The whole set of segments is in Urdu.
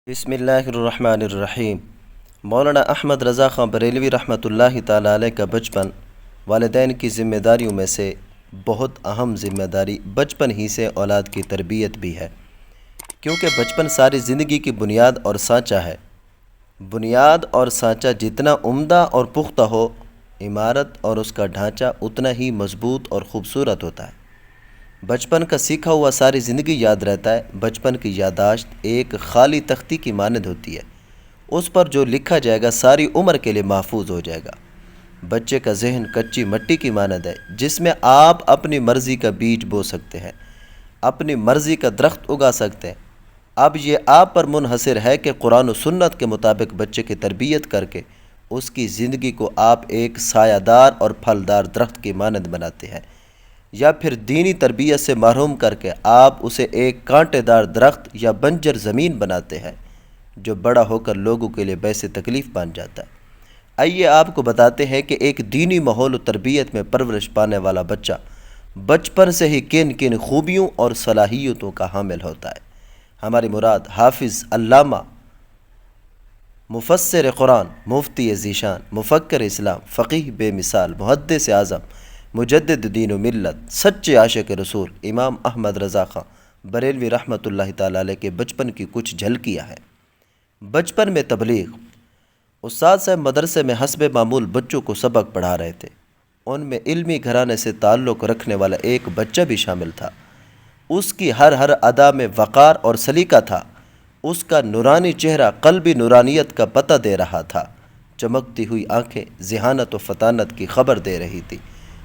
بسم اللہ الرحمن الرحیم۔ مولانا احمد رضا خان بریلوی رحمۃ اللہ تعالی علیہ کا بچپن والدین کی ذمہ داریوں میں سے بہت اہم ذمہ داری بچپن ہی سے اولاد کی تربیت بھی ہے، کیونکہ بچپن ساری زندگی کی بنیاد اور سانچہ ہے۔ بنیاد اور سانچہ جتنا عمدہ اور پختہ ہو، عمارت اور اس کا ڈھانچہ اتنا ہی مضبوط اور خوبصورت ہوتا ہے۔ بچپن کا سیکھا ہوا ساری زندگی یاد رہتا ہے۔ بچپن کی یادداشت ایک خالی تختی کی مانند ہوتی ہے، اس پر جو لکھا جائے گا ساری عمر کے لیے محفوظ ہو جائے گا۔ بچے کا ذہن کچی مٹی کی مانند ہے، جس میں آپ اپنی مرضی کا بیج بو سکتے ہیں، اپنی مرضی کا درخت اگا سکتے ہیں۔ اب یہ آپ پر منحصر ہے کہ قرآن و سنت کے مطابق بچے کی تربیت کر کے اس کی زندگی کو آپ ایک سایہ دار اور پھلدار درخت کی مانند بناتے ہیں، یا پھر دینی تربیت سے محروم کر کے آپ اسے ایک کانٹے دار درخت یا بنجر زمین بناتے ہیں، جو بڑا ہو کر لوگوں کے لیے باعث تکلیف بن جاتا ہے۔ آئیے آپ کو بتاتے ہیں کہ ایک دینی ماحول و تربیت میں پرورش پانے والا بچہ بچپن سے ہی کن کن خوبیوں اور صلاحیتوں کا حامل ہوتا ہے۔ ہماری مراد حافظ، علامہ، مفسر قرآن، مفتی ذیشان، مفکر اسلام، فقیہ بے مثال، محدث اعظم، مجدد دین و ملت، سچے عاشق رسول امام احمد رضا خان بریلوی رحمۃ اللہ تعالی علیہ کے بچپن کی کچھ جھلکیاں ہیں۔ بچپن میں تبلیغ۔ استاد صاحب مدرسے میں حسب معمول بچوں کو سبق پڑھا رہے تھے۔ ان میں علمی گھرانے سے تعلق رکھنے والا ایک بچہ بھی شامل تھا۔ اس کی ہر ادا میں وقار اور سلیقہ تھا۔ اس کا نورانی چہرہ قلبی نورانیت کا پتہ دے رہا تھا۔ چمکتی ہوئی آنکھیں ذہانت و فطانت کی خبر دے رہی تھی۔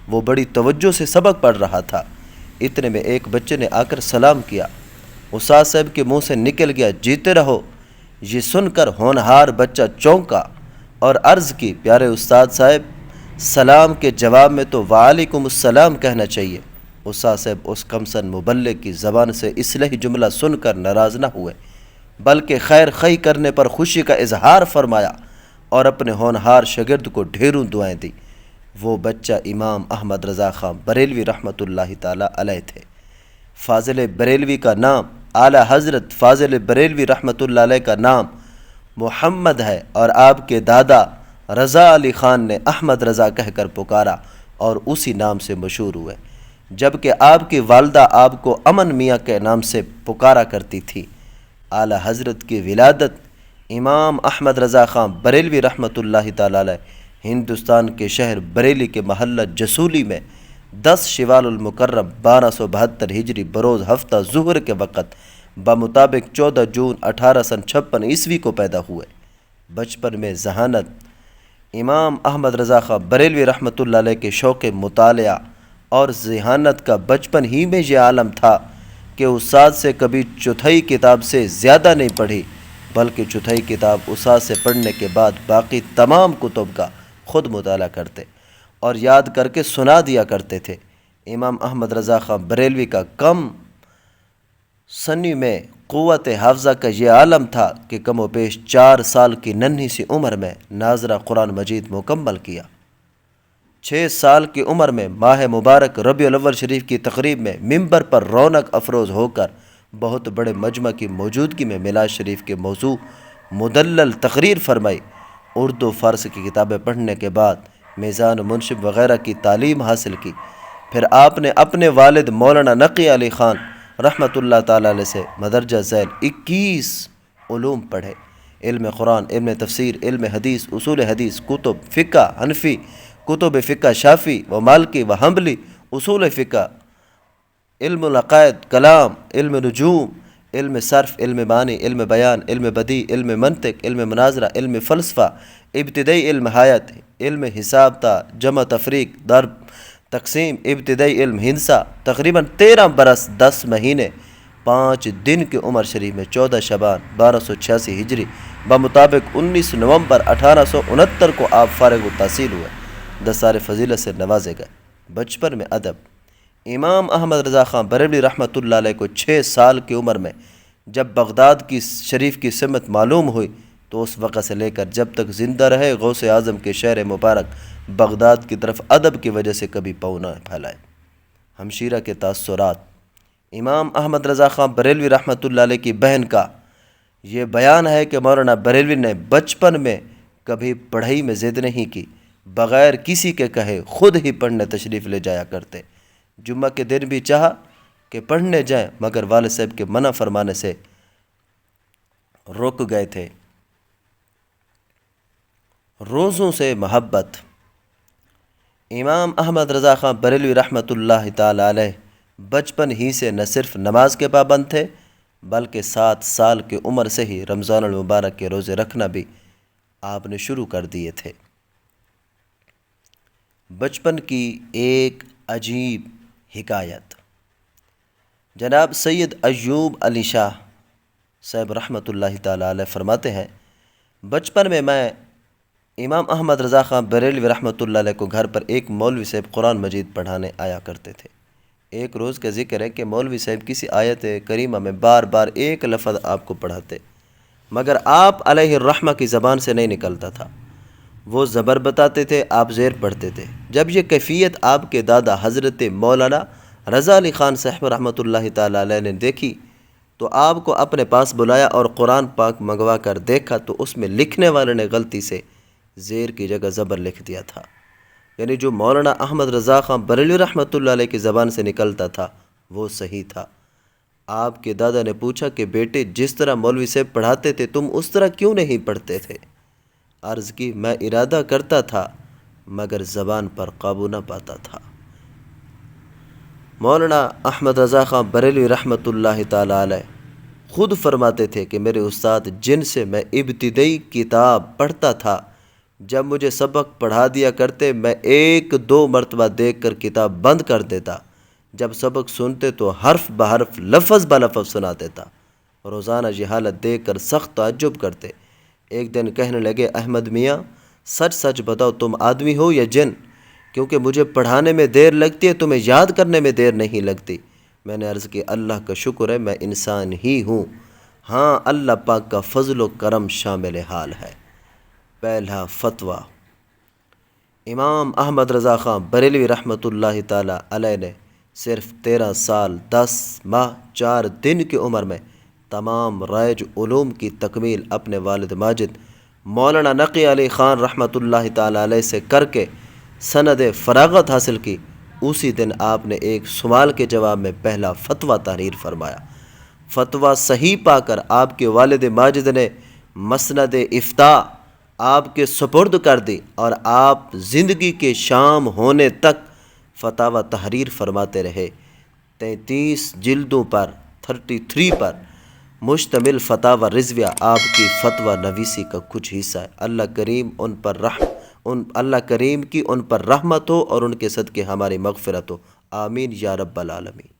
وہ بڑی توجہ سے سبق پڑھ رہا تھا۔ اتنے میں ایک بچے نے آ کر سلام کیا۔ استاد صاحب کے منہ سے نکل گیا، جیتے رہو۔ یہ سن کر ہونہار بچہ چونکا اور عرض کی، پیارے استاد صاحب، سلام کے جواب میں تو وعلیکم السلام کہنا چاہیے۔ استاد صاحب اس کمسن مبلغ کی زبان سے اصلاحی جملہ سن کر ناراض نہ ہوئے، بلکہ خیر خواہی کرنے پر خوشی کا اظہار فرمایا اور اپنے ہونہار شاگرد کو ڈھیروں دعائیں دی۔ وہ بچہ امام احمد رضا خان بریلوی رحمۃ اللہ تعالی علیہ تھے۔ فاضل بریلوی کا نام، اعلیٰ حضرت فاضل بریلوی رحمۃ اللہ علیہ کا نام محمد ہے، اور آپ کے دادا رضا علی خان نے احمد رضا کہہ کر پکارا اور اسی نام سے مشہور ہوئے، جبکہ آپ کی والدہ آپ کو امن میاں کے نام سے پکارا کرتی تھی۔ اعلیٰ حضرت کی ولادت امام احمد رضا خان بریلوی رحمۃ اللہ تعالی علیہ ہندوستان کے شہر بریلی کے محلہ جسولی میں 10 شوال المکرم 1272 ہجری بروز ہفتہ ظہر کے وقت بمطابق 14 جون 1856 عیسوی کو پیدا ہوئے۔ بچپن میں ذہانت۔ امام احمد رضا خان بریلوی رحمۃ اللہ علیہ کے شوق مطالعہ اور ذہانت کا بچپن ہی میں یہ عالم تھا کہ استاد سے کبھی چوتھائی کتاب سے زیادہ نہیں پڑھی، بلکہ چوتھائی کتاب استاد سے پڑھنے کے بعد باقی تمام کتب کا خود مطالعہ کرتے اور یاد کر کے سنا دیا کرتے تھے۔ امام احمد رضا خان بریلوی کا کم سنی میں قوت حافظہ کا یہ عالم تھا کہ کم و بیش 4 سال کی ننھی سی عمر میں ناظرہ قرآن مجید مکمل کیا۔ 6 سال کی عمر میں ماہ مبارک ربیع الاول شریف کی تقریب میں ممبر پر رونق افروز ہو کر بہت بڑے مجمع کی موجودگی میں میلاد شریف کے موضوع مدلل تقریر فرمائی۔ اردو فارسی کی کتابیں پڑھنے کے بعد میزان و منشب وغیرہ کی تعلیم حاصل کی۔ پھر آپ نے اپنے والد مولانا نقی علی خان رحمۃ اللہ تعالی علیہ سے مدرجہ ذیل 21 علوم پڑھے۔ علم قرآن، علم تفسیر، علم حدیث، اصول حدیث، کتب فقہ حنفی، کتب فقہ شافی و مالکی و حنبلی، اصول فقہ، علم العقائد، کلام، علم نجوم، علم صرف، علم معنی، علم بیان، علم بدیع، علم منطق، علم مناظرہ، علم فلسفہ، ابتدائی علم حیات، علم حساب تا، جمع تفریق، ضرب، تقسیم، ابتدائی علم ہندسہ، تقریباً 13 برس 10 مہینے 5 دن کی عمر شریف میں 14 شعبان 1286 ہجری بمطابق 19 نومبر 1869 کو آپ فارغ التحصیل ہوئے، دستار فضیلت سے نوازے گئے۔ بچپن میں ادب۔ امام احمد رضا خان بریلوی رحمۃ اللہ علیہ کو 6 سال کی عمر میں جب بغداد کی شریف کی سمت معلوم ہوئی تو اس وقت سے لے کر جب تک زندہ رہے غوث اعظم کے شہر مبارک بغداد کی طرف ادب کی وجہ سے کبھی پاؤں نہ پھیلائے۔ ہمشیرہ کے تاثرات۔ امام احمد رضا خان بریلوی رحمۃ اللہ علیہ کی بہن کا یہ بیان ہے کہ مولانا بریلوی نے بچپن میں کبھی پڑھائی میں ضد نہیں کی، بغیر کسی کے کہے خود ہی پڑھنے تشریف لے جایا کرتے۔ جمعہ کے دن بھی چاہا کہ پڑھنے جائیں، مگر والد صاحب کے منع فرمانے سے رک گئے تھے۔ روزوں سے محبت۔ امام احمد رضا خان بریلوی رحمۃ اللہ تعالی علیہ بچپن ہی سے نہ صرف نماز کے پابند تھے، بلکہ 7 سال کی عمر سے ہی رمضان المبارک کے روزے رکھنا بھی آپ نے شروع کر دیے تھے۔ بچپن کی ایک عجیب حکایت۔ جناب سید ایوب علی شاہ صاحب رحمۃ اللہ تعالی علیہ فرماتے ہیں، بچپن میں امام احمد رضا خان بریلوی رحمۃ اللہ علیہ کو گھر پر ایک مولوی صاحب قرآن مجید پڑھانے آیا کرتے تھے۔ ایک روز کا ذکر ہے کہ مولوی صاحب کسی آیت کریمہ میں بار بار ایک لفظ آپ کو پڑھاتے، مگر آپ علیہ الرحمہ کی زبان سے نہیں نکلتا تھا۔ وہ زبر بتاتے تھے، آپ زیر پڑھتے تھے۔ جب یہ کیفیت آپ کے دادا حضرت مولانا رضا علی خان صاحب رحمۃ اللہ تعالی علیہ نے دیکھی تو آپ کو اپنے پاس بلایا اور قرآن پاک منگوا کر دیکھا تو اس میں لکھنے والے نے غلطی سے زیر کی جگہ زبر لکھ دیا تھا، یعنی جو مولانا احمد رضا خان بریلوی رحمۃ اللہ علیہ کی زبان سے نکلتا تھا وہ صحیح تھا۔ آپ کے دادا نے پوچھا کہ بیٹے، جس طرح مولوی صاحب پڑھاتے تھے تم اس طرح کیوں نہیں پڑھتے تھے؟ عرض کی، میں ارادہ کرتا تھا مگر زبان پر قابو نہ پاتا تھا۔ مولانا احمد رضا خان بریلوی رحمۃ اللہ تعالی علیہ خود فرماتے تھے کہ میرے استاد جن سے میں ابتدائی کتاب پڑھتا تھا، جب مجھے سبق پڑھا دیا کرتے میں 1-2 مرتبہ دیکھ کر کتاب بند کر دیتا، جب سبق سنتے تو حرف بحرف لفظ بلفظ سناتے تھا۔ روزانہ یہ حالت دیکھ کر سخت تعجب کرتے۔ ایک دن کہنے لگے، احمد میاں سچ سچ بتاؤ تم آدمی ہو یا جن؟ کیونکہ مجھے پڑھانے میں دیر لگتی ہے، تمہیں یاد کرنے میں دیر نہیں لگتی۔ میں نے عرض کی، اللہ کا شکر ہے میں انسان ہی ہوں، ہاں اللہ پاک کا فضل و کرم شامل حال ہے۔ پہلا فتویٰ۔ امام احمد رضا خان بریلوی رحمۃ اللہ تعالی علیہ نے صرف 13 سال 10 ماہ 4 دن کی عمر میں تمام رائج علوم کی تکمیل اپنے والد ماجد مولانا نقی علی خان رحمۃ اللہ تعالی علیہ سے کر کے سند فراغت حاصل کی۔ اسی دن آپ نے ایک سوال کے جواب میں پہلا فتویٰ تحریر فرمایا۔ فتویٰ صحیح پا کر آپ کے والد ماجد نے مسند افتاء آپ کے سپرد کر دی اور آپ زندگی کے شام ہونے تک فتاوی تحریر فرماتے رہے۔ 33 جلدوں پر 33 پر مشتمل فتاوی رضویہ آپ کی فتویٰ نویسی کا کچھ حصہ ہے۔ اللہ کریم کی ان پر رحمت ہو اور ان کے صدقے ہماری مغفرت ہو، آمین یا رب العالمین۔